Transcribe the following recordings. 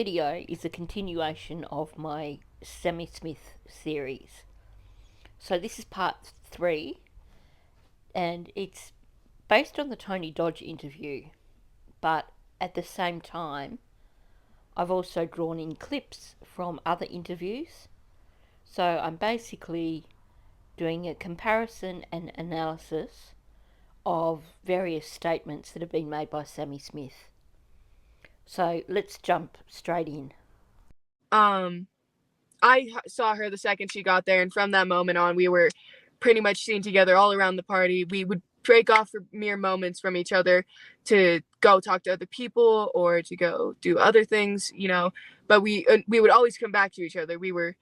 video is a continuation of my Sami Smith series. So this is part 3, and it's based on the Tony Dodge interview, but at the same time, I've also drawn in clips from other interviews. So I'm basically doing a comparison and analysis of various statements that have been made by Sami Smith. So let's jump straight in. I saw her the second she got there, and from that moment on, we were pretty much seen together all around the party. We would break off for mere moments from each other to go talk to other people or to go do other things, But we would always come back to each other. We were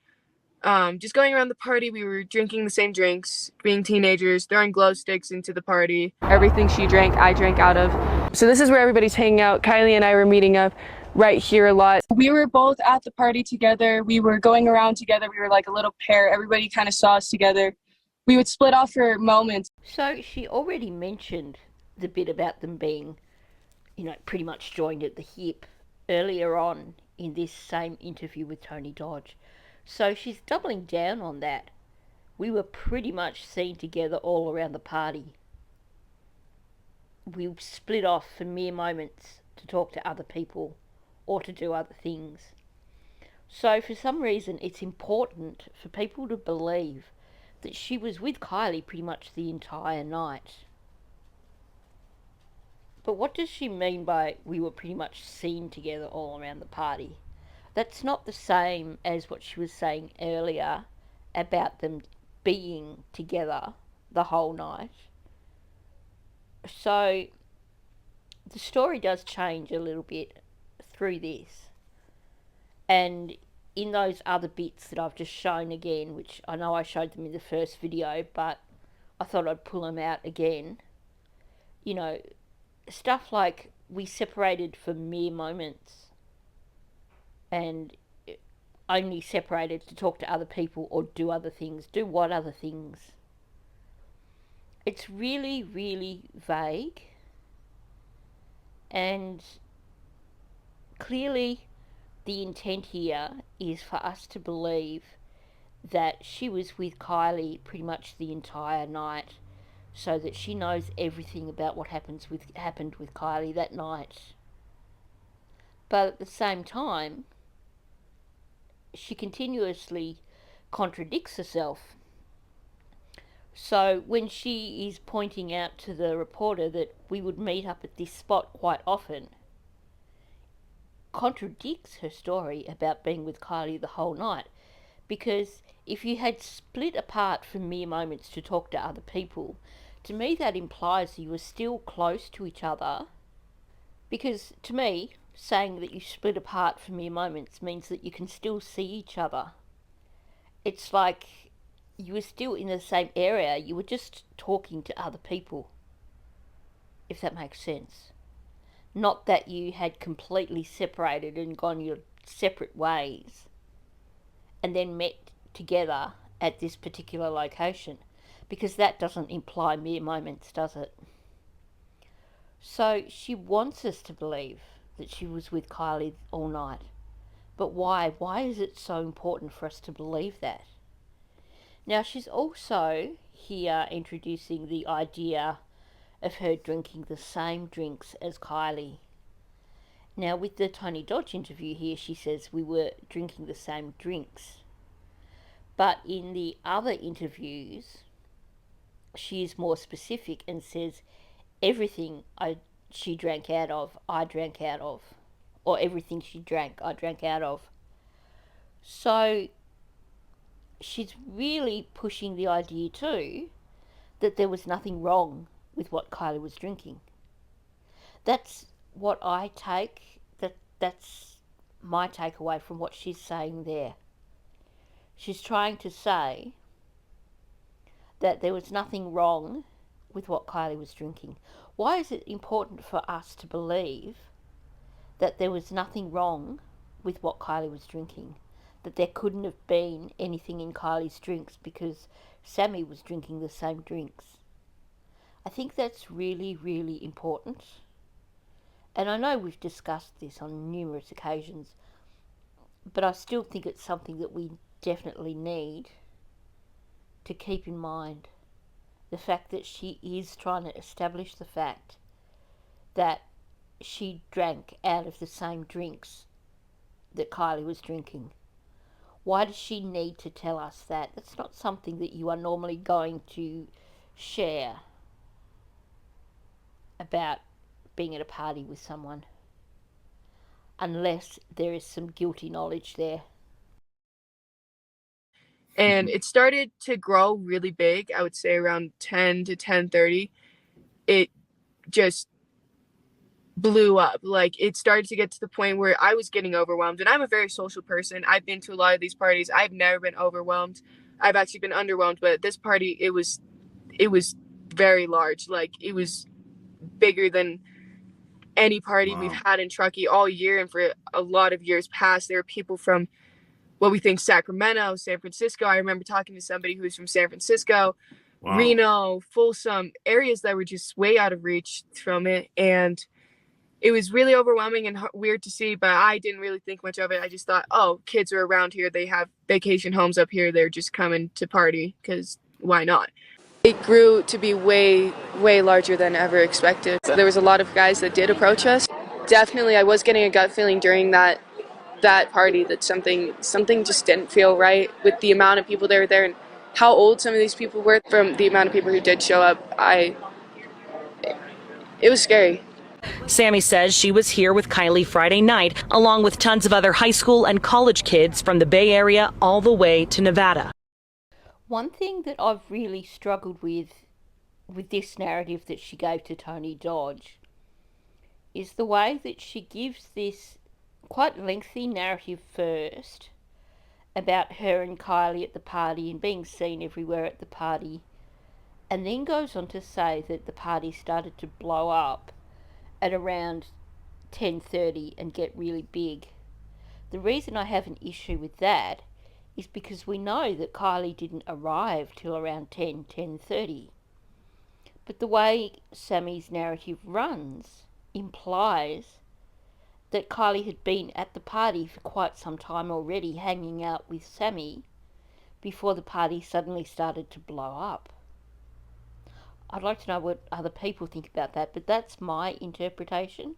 just going around the party. We were drinking the same drinks, being teenagers, throwing glow sticks into the party. Everything she drank, I drank out of. So this is where everybody's hanging out. Kylie and I were meeting up right here a lot. We were both at the party together. We were going around together. We were like a little pair. Everybody kind of saw us together. We would split off for moments. So she already mentioned the bit about them being, pretty much joined at the hip earlier on in this same interview with Tony Dodge. So she's doubling down on that. We were pretty much seen together all around the party. We split off for mere moments to talk to other people or to do other things. So for some reason it's important for people to believe that she was with Kylie pretty much the entire night. But what does she mean by we were pretty much seen together all around the party? That's not the same as what she was saying earlier about them being together the whole night. So the story does change a little bit through this. And in those other bits that I've just shown again, which I know I showed them in the first video, but I thought I'd pull them out again, stuff like we separated for mere moments and only separated to talk to other people or do other things. Do what other things? It's really, really vague, and clearly the intent here is for us to believe that she was with Kylie pretty much the entire night, so that she knows everything about what happened with Kylie that night. But at the same time, she continuously contradicts herself. So when she is pointing out to the reporter that we would meet up at this spot quite often, contradicts her story about being with Kylie the whole night. Because if you had split apart for mere moments to talk to other people, to me that implies you were still close to each other. Because to me, saying that you split apart for mere moments means that you can still see each other. It's like you were still in the same area, you were just talking to other people, if that makes sense. Not that you had completely separated and gone your separate ways and then met together at this particular location, because that doesn't imply mere moments, does it? So she wants us to believe that she was with Kylie all night. But why? Why is it so important for us to believe that? Now, she's also here introducing the idea of her drinking the same drinks as Kylie. Now, with the Tony Dodge interview here, she says we were drinking the same drinks. But in the other interviews, she is more specific and says everything she drank out of, I drank out of. Or everything she drank, I drank out of. So she's really pushing the idea too that there was nothing wrong with what Kylie was drinking. That's what I take, that's my takeaway from what she's saying there. She's trying to say that there was nothing wrong with what Kylie was drinking. Why is it important for us to believe that there was nothing wrong with what Kylie was drinking? That there couldn't have been anything in Kylie's drinks because Sami was drinking the same drinks? I think that's really, really important. And I know we've discussed this on numerous occasions, But I still think it's something that we definitely need to keep in mind. The fact that she is trying to establish the fact that she drank out of the same drinks that Kylie was drinking. Why does she need to tell us that? That's not something that you are normally going to share about being at a party with someone, unless there is some guilty knowledge there. And it started to grow really big. I would say around 10 to 10:30. It just blew up. Like, it started to get to the point where I was getting overwhelmed, and I'm a very social person. I've been to a lot of these parties. I've never been overwhelmed. I've actually been underwhelmed, but at this party it was very large. Like, it was bigger than any party we've had in Truckee all year, and for a lot of years past. There were people from what we think Sacramento, San Francisco. I remember talking to somebody who was from San Francisco, Reno, Folsom, areas that were just way out of reach from it. And it was really overwhelming and weird to see, but I didn't really think much of it. I just thought, oh, kids are around here. They have vacation homes up here. They're just coming to party because why not? It grew to be way, way larger than ever expected. There was a lot of guys that did approach us. Definitely, I was getting a gut feeling during that party that something just didn't feel right with the amount of people that were there and how old some of these people were. From the amount of people who did show up, it was scary. Sami says she was here with Kylie Friday night, along with tons of other high school and college kids from the Bay Area all the way to Nevada. One thing that I've really struggled with this narrative that she gave to Tony Dodge is the way that she gives this quite lengthy narrative first about her and Kylie at the party and being seen everywhere at the party, and then goes on to say that the party started to blow up at around 10:30 and get really big. The reason I have an issue with that is because we know that Kylie didn't arrive till around 10:30. But the way Sami's narrative runs implies that Kylie had been at the party for quite some time already, hanging out with Sami, before the party suddenly started to blow up. I'd like to know what other people think about that, but that's my interpretation.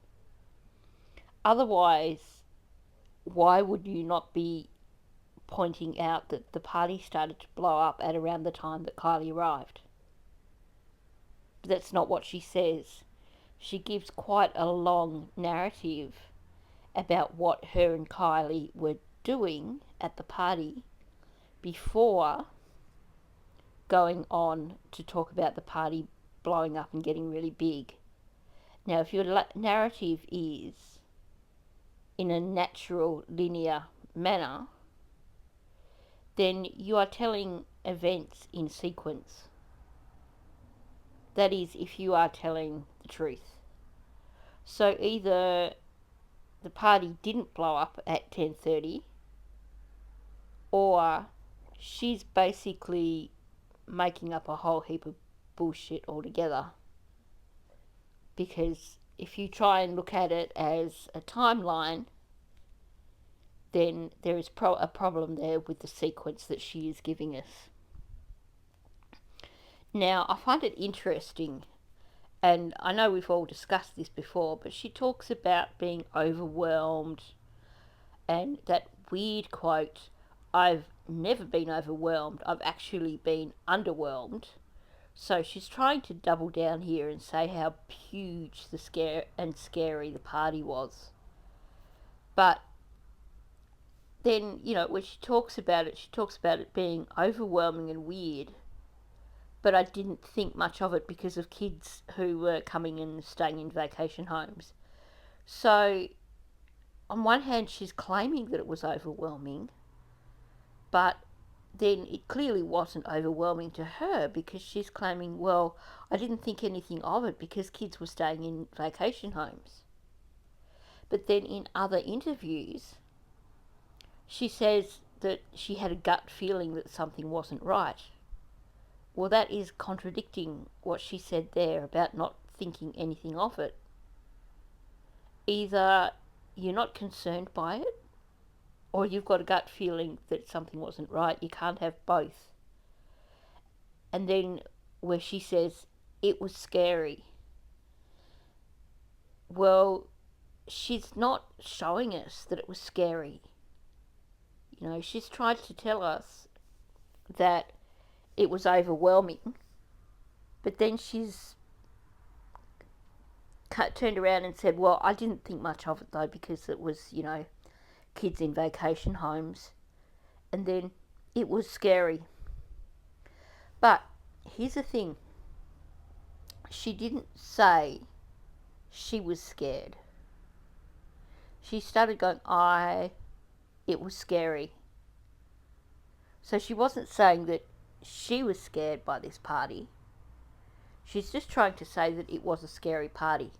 Otherwise, why would you not be pointing out that the party started to blow up at around the time that Kylie arrived? But that's not what she says. She gives quite a long narrative about what her and Kylie were doing at the party before going on to talk about the party blowing up and getting really big. Now, if your narrative is in a natural, linear manner, then you are telling events in sequence. That is, if you are telling the truth. So either the party didn't blow up at 10:30, or she's basically making up a whole heap of bullshit altogether. Because if you try and look at it as a timeline, then there is a problem there with the sequence that she is giving us. Now, I find it interesting, and I know we've all discussed this before, but she talks about being overwhelmed, and that weird quote, "I've never been overwhelmed, I've actually been underwhelmed." So she's trying to double down here and say how huge the scary the party was. But then, when she talks about it being overwhelming and weird. But I didn't think much of it because of kids who were coming and staying in vacation homes. So, on one hand, she's claiming that it was overwhelming, but then it clearly wasn't overwhelming to her, because she's claiming, well, I didn't think anything of it because kids were staying in vacation homes. But then in other interviews, she says that she had a gut feeling that something wasn't right. Well, that is contradicting what she said there about not thinking anything of it. Either you're not concerned by it, or you've got a gut feeling that something wasn't right. You can't have both. And then where she says, it was scary. Well, she's not showing us that it was scary. You know, she's tried to tell us that it was overwhelming, but then she's turned around and said, well, I didn't think much of it though, because it was, you know, kids in vacation homes. And then it was scary. But here's the thing. She didn't say she was scared. She started going, it was scary. So she wasn't saying that she was scared by this party. She's just trying to say that it was a scary party.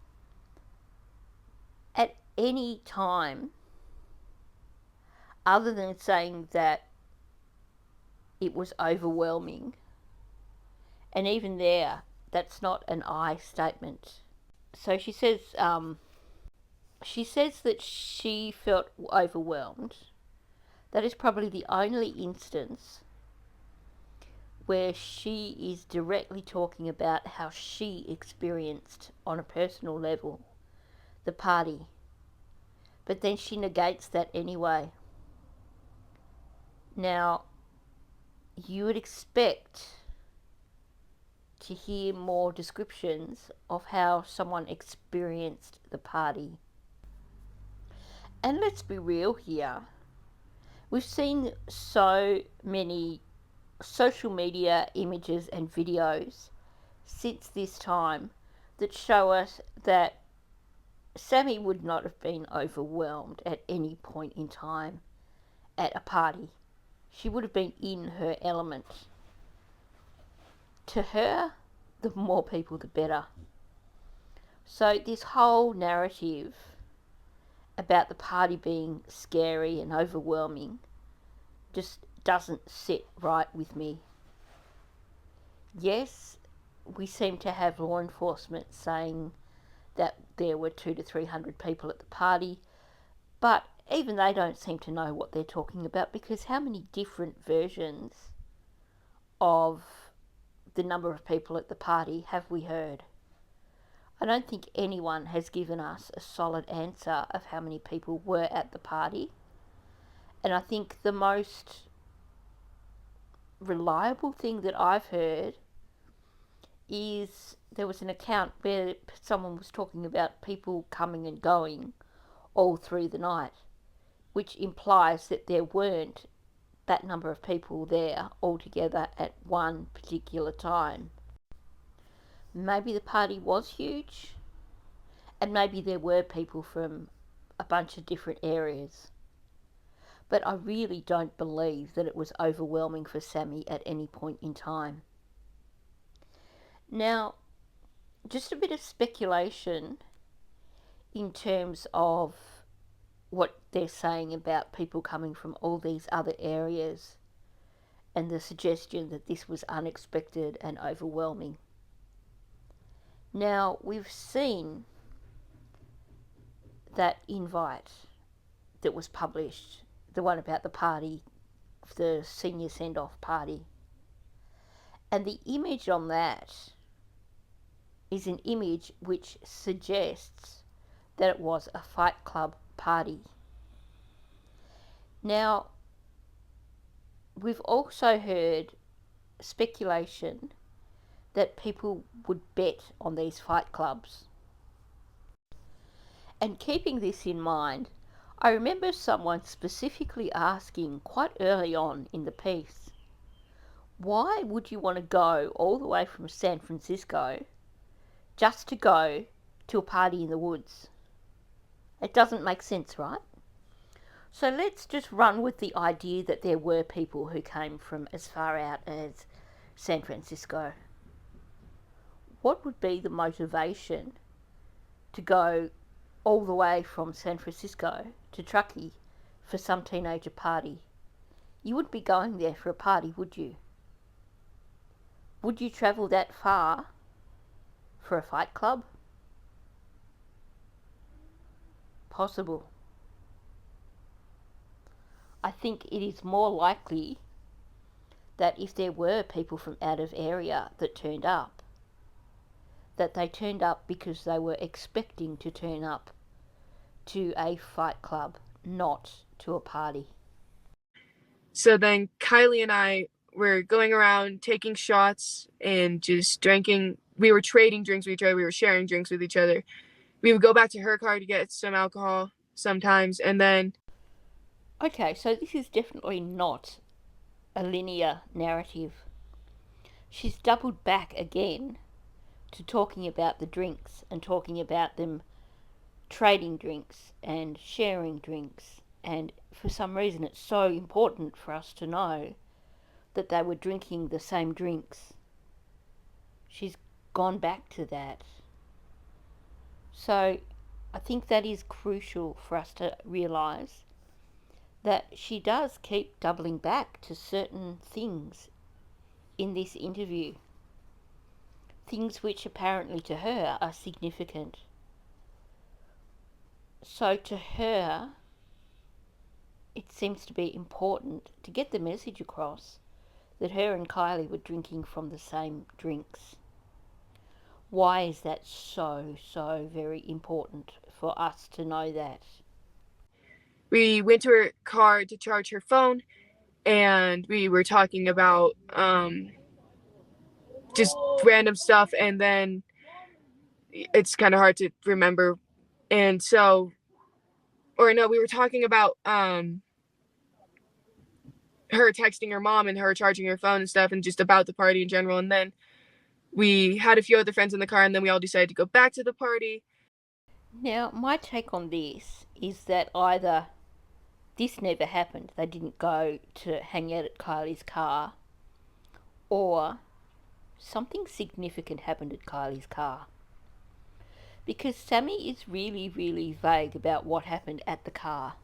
At any time, other than saying that it was overwhelming, and even there, that's not an I statement. So she says that she felt overwhelmed. That is probably the only instance where she is directly talking about how she experienced on a personal level the party. But then she negates that anyway. Now, you would expect to hear more descriptions of how someone experienced the party. And let's be real here. We've seen so many social media images and videos since this time that show us that Sami would not have been overwhelmed at any point in time at a party. She would have been in her element. To her, the more people, the better. So this whole narrative about the party being scary and overwhelming just doesn't sit right with me. Yes, we seem to have law enforcement saying that there were 200 to 300 people at the party, but even they don't seem to know what they're talking about, because how many different versions of the number of people at the party have we heard? I don't think anyone has given us a solid answer of how many people were at the party. And I think the most reliable thing that I've heard is there was an account where someone was talking about people coming and going all through the night, which implies that there weren't that number of people there all together at one particular time. Maybe the party was huge, and maybe there were people from a bunch of different areas. But I really don't believe that it was overwhelming for Sami at any point in time. Now, just a bit of speculation in terms of what they're saying about people coming from all these other areas and the suggestion that this was unexpected and overwhelming. Now, we've seen that invite that was published, the one about the party, the senior send-off party. And the image on that is an image which suggests that it was a fight club party. Now, we've also heard speculation that people would bet on these fight clubs. And keeping this in mind, I remember someone specifically asking quite early on in the piece, why would you want to go all the way from San Francisco just to go to a party in the woods? It doesn't make sense, right? So let's just run with the idea that there were people who came from as far out as San Francisco. What would be the motivation to go all the way from San Francisco to Truckee for some teenager party? You wouldn't be going there for a party, would you? Would you travel that far for a fight club? Possible. I think it is more likely that if there were people from out of area that turned up, that they turned up because they were expecting to turn up to a fight club, not to a party. So then Kylie and I were going around taking shots and just drinking. We were trading drinks with each other. We were sharing drinks with each other. We would go back to her car to get some alcohol sometimes, and then... Okay, so this is definitely not a linear narrative. She's doubled back again to talking about the drinks and talking about them trading drinks and sharing drinks, and for some reason it's so important for us to know that they were drinking the same drinks. She's gone back to that. So I think that is crucial for us to realise that she does keep doubling back to certain things in this interview. Things which apparently to her are significant. So to her, it seems to be important to get the message across that her and Kylie were drinking from the same drinks. Why is that so very important for us to know that? We went to her car to charge her phone, and we were talking about just random stuff, and then it's kind of hard to remember. And so, or no, we were talking about her texting her mom and her charging her phone and stuff, and just about the party in general. And then we had a few other friends in the car, and then we all decided to go back to the party. Now, my take on this is that either this never happened, they didn't go to hang out at Kylie's car, or something significant happened at Kylie's car. Because Sami is really vague about what happened at the car.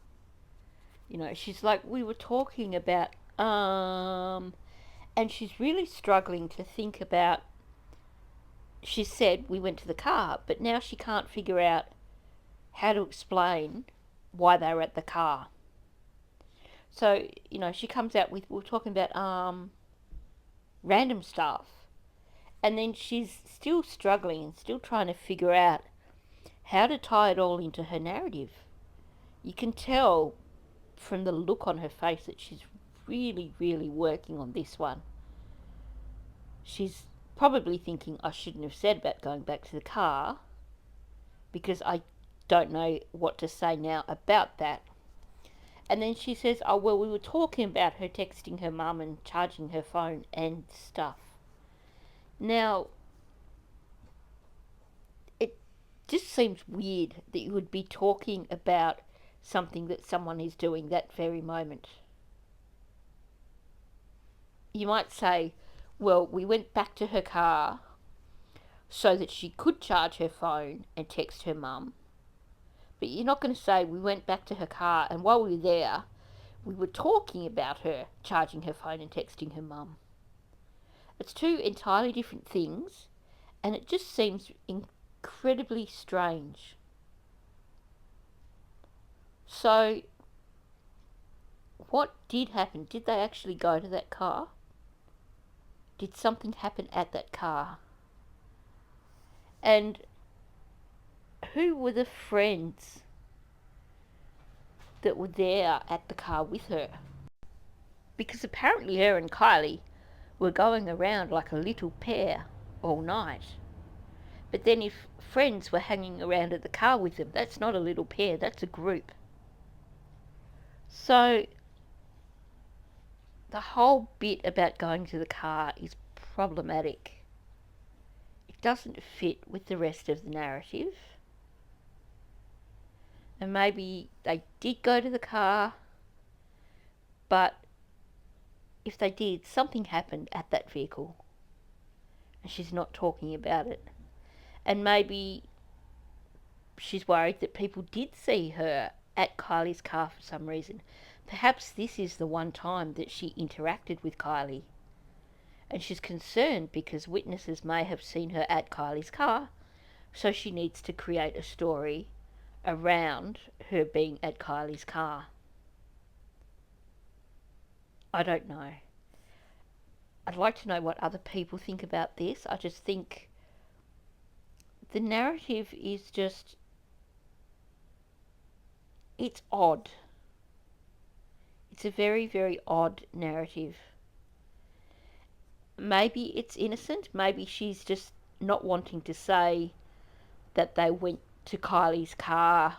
You know, she's like, we were talking about, and she's really struggling to think about, she said we went to the car, but now she can't figure out how to explain why they were at the car. So, you know, she comes out with, we're talking about random stuff, and then she's still struggling and still trying to figure out how to tie it all into her narrative. You can tell from the look on her face that she's really working on this one. She's probably thinking, I shouldn't have said about going back to the car, because I don't know what to say now about that. And then she says, oh, well, we were talking about her texting her mum and charging her phone and stuff. Now, it just seems weird that you would be talking about something that someone is doing that very moment. You might say, well, we went back to her car so that she could charge her phone and text her mum. But you're not going to say we went back to her car and while we were there, we were talking about her charging her phone and texting her mum. It's two entirely different things, and it just seems incredibly strange. So, what did happen? Did they actually go to that car? Did something happen at that car? And who were the friends that were there at the car with her? Because apparently her and Kylie were going around like a little pair all night. But then if friends were hanging around at the car with them, that's not a little pair, that's a group. So the whole bit about going to the car is problematic. It doesn't fit with the rest of the narrative. And maybe they did go to the car, but if they did, something happened at that vehicle and she's not talking about it. And maybe she's worried that people did see her at Kylie's car for some reason. Perhaps this is the one time that she interacted with Kylie, and she's concerned because witnesses may have seen her at Kylie's car, so she needs to create a story around her being at Kylie's car. I don't know. I'd like to know what other people think about this. I just think the narrative is just, it's odd. It's a very, very odd narrative. Maybe it's innocent. Maybe she's just not wanting to say that they went to Kylie's car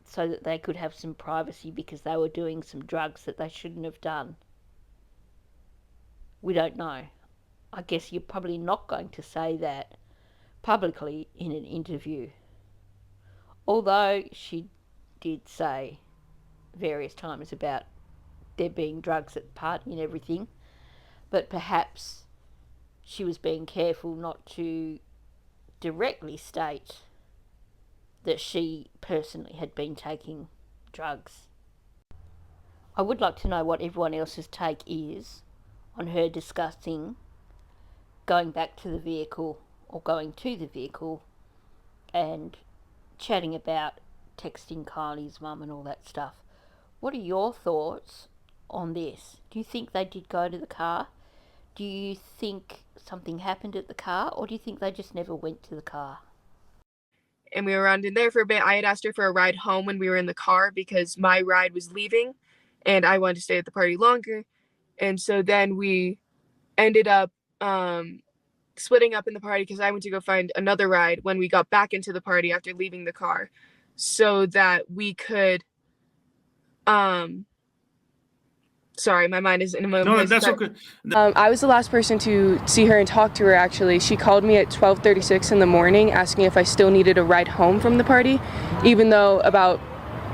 so that they could have some privacy because they were doing some drugs that they shouldn't have done. We don't know. I guess you're probably not going to say that publicly in an interview. Although she did say various times about there being drugs at the party and everything, but perhaps she was being careful not to directly state that she personally had been taking drugs. I would like to know what everyone else's take is on her discussing going back to the vehicle or going to the vehicle and chatting about texting Kylie's mum and all that stuff. What are your thoughts on this? Do you think they did go to the car? Do you think something happened at the car, or do you think they just never went to the car? And we were around in there for a bit. I had asked her for a ride home when we were in the car because my ride was leaving and I wanted to stay at the party longer. And so then we ended up splitting up in the party because I went to go find another ride when we got back into the party after leaving the car so that we could sorry, my mind is in a moment. No, that's okay. I was the last person to see her and talk to her, actually. She called me at 12:36 in the morning asking if I still needed a ride home from the party, even though about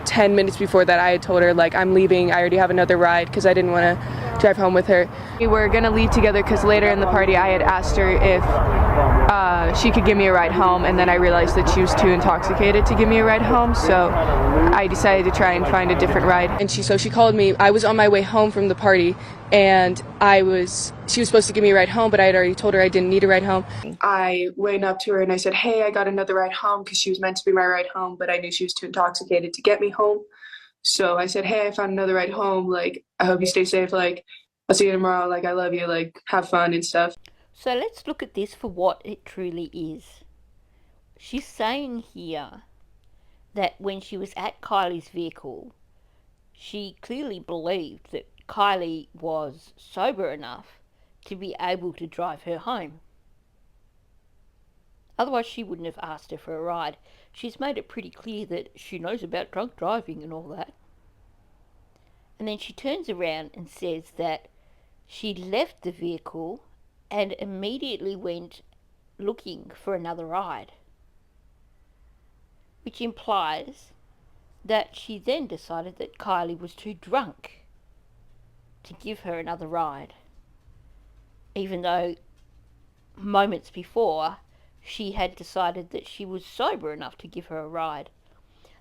10 minutes before that I had told her, like, I'm leaving, I already have another ride, because I didn't want to drive home with her. We were going to leave together because later in the party I had asked her if she could give me a ride home, and then I realized that she was too intoxicated to give me a ride home, so I decided to try and find a different ride. And she called me. I was on my way home from the party, and she was supposed to give me a ride home, but I had already told her I didn't need a ride home. I went up to her and I said, hey, I got another ride home, because she was meant to be my ride home, but I knew she was too intoxicated to get me home. So I said, hey, I found another ride home, like, I hope you stay safe, like, I'll see you tomorrow, like, I love you, like, have fun and stuff. So let's look at this for what it truly is. She's saying here that when she was at Kylie's vehicle, she clearly believed that Kylie was sober enough to be able to drive her home. Otherwise, she wouldn't have asked her for a ride. She's made it pretty clear that she knows about drunk driving and all that. And then she turns around and says that she left the vehicle and immediately went looking for another ride, which implies that she then decided that Kylie was too drunk to give her another ride, even though moments before she had decided that she was sober enough to give her a ride.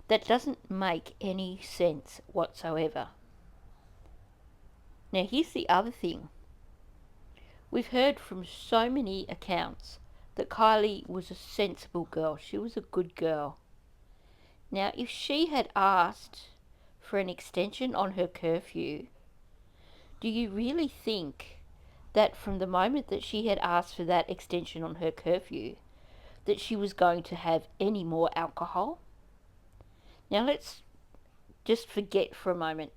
That doesn't make any sense whatsoever. Now, here's the other thing. We've heard from so many accounts that Kylie was a sensible girl. She was a good girl. Now, if she had asked for an extension on her curfew, do you really think that from the moment that she had asked for that extension on her curfew, that she was going to have any more alcohol? Now, let's just forget for a moment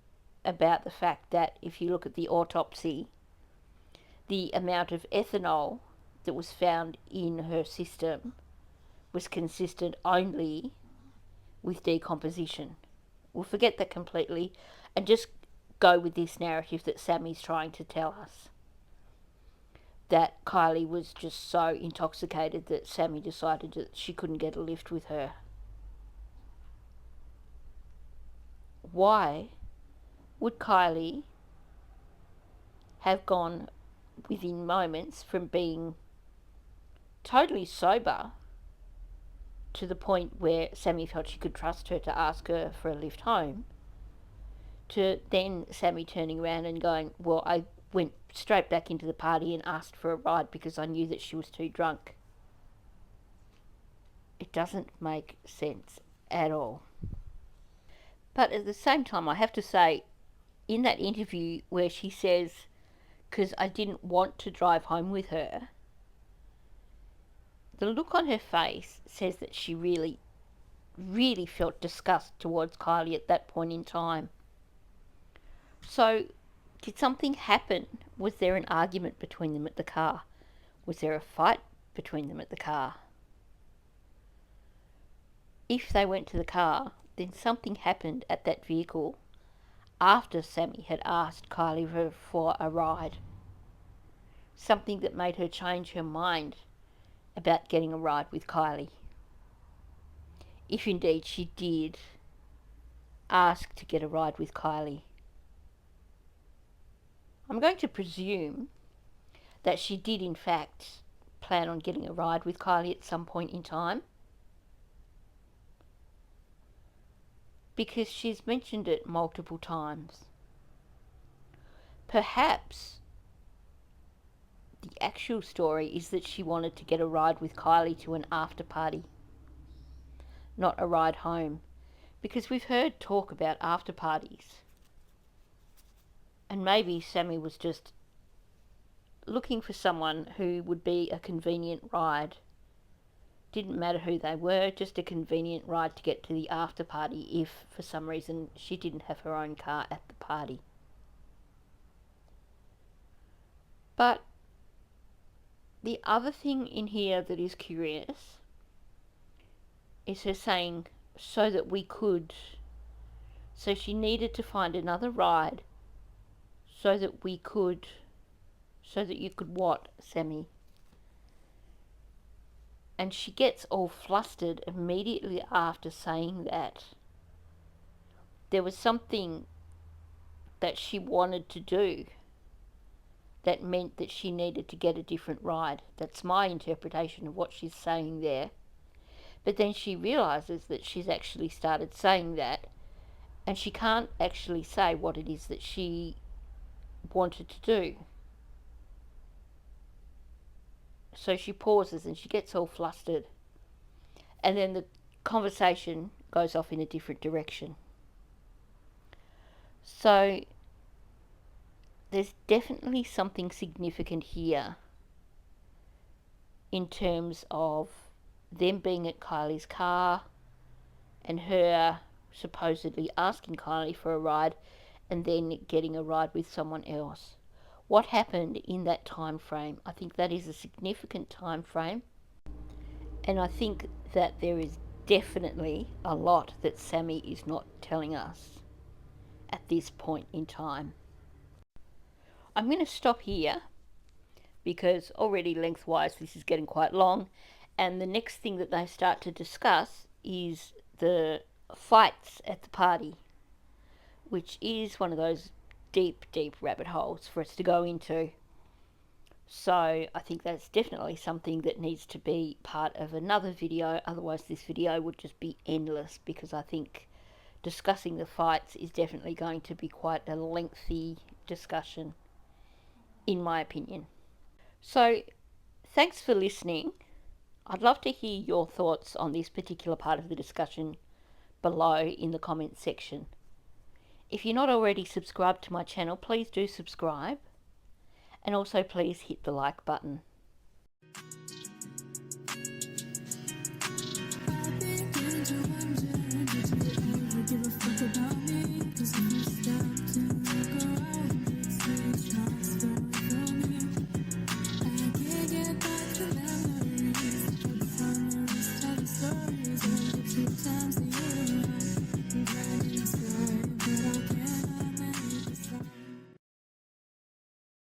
about the fact that if you look at the autopsy, the amount of ethanol that was found in her system was consistent only with decomposition. We'll forget that completely and just go with this narrative that Sami's trying to tell us. That Kylie was just so intoxicated that Sami decided that she couldn't get a lift with her. Why would Kylie have gone within moments from being totally sober to the point where Sami felt she could trust her to ask her for a lift home, to then Sami turning around and going, well, I went straight back into the party and asked for a ride because I knew that she was too drunk? It doesn't make sense at all. But at the same time, I have to say, in that interview where she says, because I didn't want to drive home with her, the look on her face says that she really, really felt disgust towards Kylie at that point in time. So, did something happen? Was there an argument between them at the car? Was there a fight between them at the car? If they went to the car, then something happened at that vehicle after Sami had asked Kylie for a ride. Something that made her change her mind about getting a ride with Kylie. If indeed she did ask to get a ride with Kylie. I'm going to presume that she did in fact plan on getting a ride with Kylie at some point in time, because she's mentioned it multiple times. Perhaps the actual story is that she wanted to get a ride with Kylie to an after party, not a ride home, because we've heard talk about after parties. And maybe Sami was just looking for someone who would be a convenient ride. Didn't matter who they were, just a convenient ride to get to the after party if for some reason she didn't have her own car at the party. But the other thing in here that is curious is her saying, so that we could. So she needed to find another ride so that we could. So that you could what, Sami? And she gets all flustered immediately after saying that. There was something that she wanted to do that meant that she needed to get a different ride. That's my interpretation of what she's saying there. But then she realises that she's actually started saying that, and she can't actually say what it is that she wanted to do. So she pauses and she gets all flustered. And then the conversation goes off in a different direction. So there's definitely something significant here in terms of them being at Kylie's car and her supposedly asking Kylie for a ride and then getting a ride with someone else. What happened in that time frame? I think that is a significant time frame, and I think that there is definitely a lot that Sami is not telling us at this point in time. I'm going to stop here because already lengthwise this is getting quite long, and the next thing that they start to discuss is the fights at the party, which is one of those deep, deep rabbit holes for us to go into. So I think that's definitely something that needs to be part of another video, otherwise this video would just be endless, because I think discussing the fights is definitely going to be quite a lengthy discussion, in my opinion. So thanks for listening. I'd love to hear your thoughts on this particular part of the discussion below in the comments section. If you're not already subscribed to my channel, please do subscribe, and also please hit the like button. Times